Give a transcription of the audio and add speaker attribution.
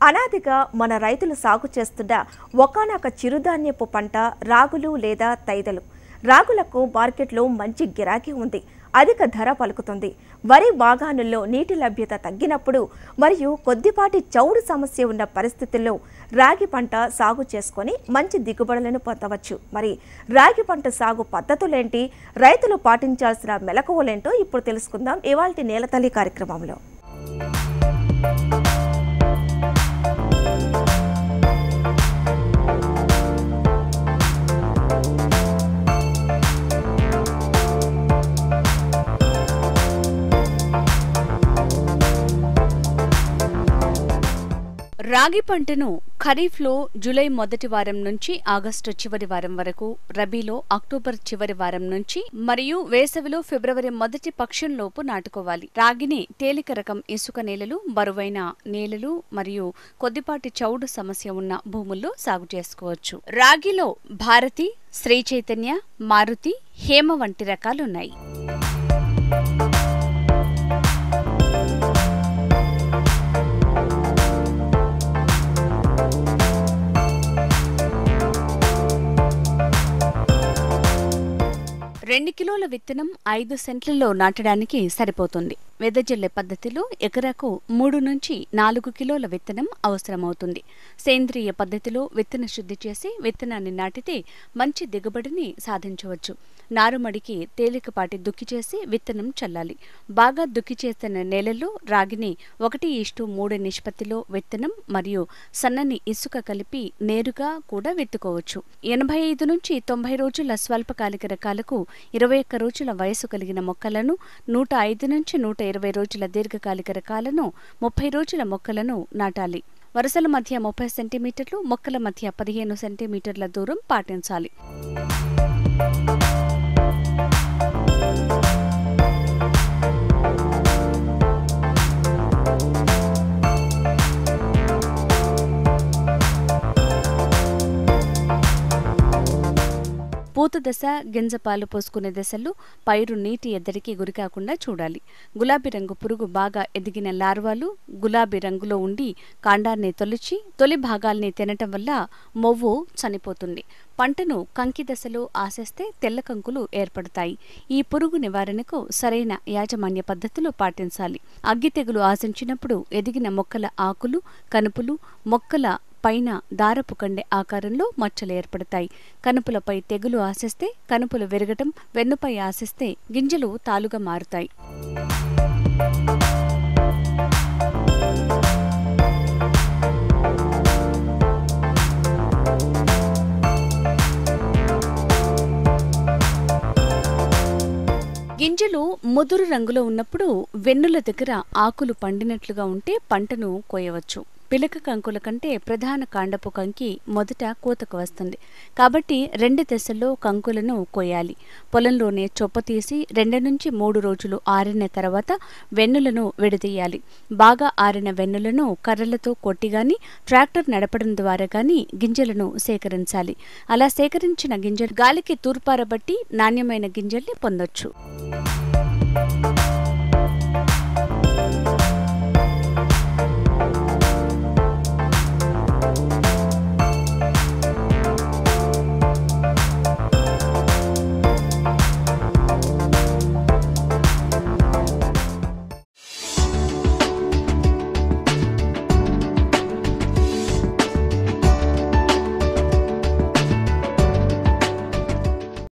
Speaker 1: అనాదిగా మన రైతులు సాగు చేస్తున్న ఒకానొక చిరుధాన్యపు పంట రాగులు లేదా తైదలు. రాగులకు మార్కెట్లో మంచి గిరాకీ ఉంది, అధిక ధర పలుకుతుంది. వరి బాగానుల్లో నీటి లభ్యత తగ్గినప్పుడు మరియు కొద్దిపాటి చౌడు సమస్య ఉన్న పరిస్థితుల్లో రాగి పంట సాగు చేసుకొని మంచి దిగుబడులను పొందవచ్చు. మరి రాగి పంట సాగు పద్ధతులేంటి, రైతులు పాటించాల్సిన మెలకువలేంటో ఇప్పుడు తెలుసుకుందాం ఇవాల్టి నేలతల్లి కార్యక్రమంలో.
Speaker 2: రాగి పంటను ఖరీఫ్లో జూలై మొదటి వారం నుంచి ఆగస్టు చివరి వారం వరకు, రబీలో అక్టోబర్ చివరి వారం నుంచి మరియు వేసవిలో ఫిబ్రవరి మొదటి పక్షంలోపు నాటుకోవాలి. రాగిని తేలిక రకం ఇసుక నేలలు, బరువైన నేలలు మరియు కొద్దిపాటి చౌడు సమస్య ఉన్న భూముల్లో సాగు చేసుకోవచ్చు. రాగిలో భారతి, శ్రీ చైతన్య, మారుతి, హేమ వంటి రకాలున్నాయి. రెండు కిలోల విత్తనం 5 సెంట్లలో నాటడానికి సరిపోతుంది. వెదజల్లే పద్ధతిలో ఎకరాకు 3 నుంచి 4 కిలోల విత్తనం అవసరమవుతుంది. సేంద్రియ పద్ధతిలో విత్తన శుద్ధి చేసి విత్తనాన్ని నాటితే మంచి దిగుబడిని సాధించవచ్చు. నారుమడికి తేలికపాటి దుక్కి చేసి విత్తనం చల్లాలి. బాగా దుక్కి చేసిన నేలల్లో రాగిని 1:3 నిష్పత్తిలో విత్తనం మరియు సన్నని ఇసుక కలిపి నేరుగా కూడా విత్తుకోవచ్చు. 85 నుంచి 90 రోజుల స్వల్పకాలిక రకాలకు 21 రోజుల వయసు కలిగిన మొక్కలను, 105 నుంచి 120 రోజుల దీర్ఘకాలిక రకాలను, 30 రోజుల మొక్కలను నాటాలి. వరుసల మధ్య 30 సెంటీమీటర్లు, మొక్కల మధ్య 15 సెంటీమీటర్ల దూరం పాటించాలి. పూత దశ, గింజ పాలు పోసుకునే దశల్లో పైరు నీటి ఎద్దడికి గురికాకుండా చూడాలి. గులాబీ రంగు పురుగు బాగా ఎదిగిన లార్వాలు గులాబీ రంగులో ఉండి కాండాన్ని తొలిచి తొలి భాగాల్ని తినటం వల్ల మొవ్వు చనిపోతుంది. పంటను కంకి దశలో ఆశిస్తే తెల్ల కంకులు ఏర్పడతాయి. ఈ పురుగు నివారణకు సరైన యాజమాన్య పద్ధతులు పాటించాలి. అగ్గి తెగులు ఆశించినప్పుడు ఎదిగిన మొక్కల ఆకులు, కనుపులు, మొక్కల పైన దారపు కండె ఆకారంలో మచ్చలు ఏర్పడతాయి. కనుపులపై తెగులు ఆశిస్తే కనుపులు విరగటం, వెన్నుపై ఆశిస్తే గింజలు తాలుగా మారుతాయి. గింజలు ముదురు రంగులో ఉన్నప్పుడు వెన్నుల దగ్గర ఆకులు పండినట్లుగా ఉంటే పంటను కోయవచ్చు. పిలక కంకుల కంటే ప్రధాన కాండపు కంకి మొదట కోతకు వస్తుంది. కాబట్టి 2 దశల్లో కంకులను కోయాలి. పొలంలోనే చొప్ప తీసి 2 నుంచి 3 రోజులు ఆరిన తర్వాత వెన్నులను విడదీయాలి. బాగా ఆరిన వెన్నులను కర్రలతో కొట్టిగాని, ట్రాక్టర్ నడపడం ద్వారా గాని గింజలను సేకరించాలి. అలా సేకరించిన గింజలు గాలికి తూర్పారబట్టి నాణ్యమైన గింజల్ని పొందొచ్చు.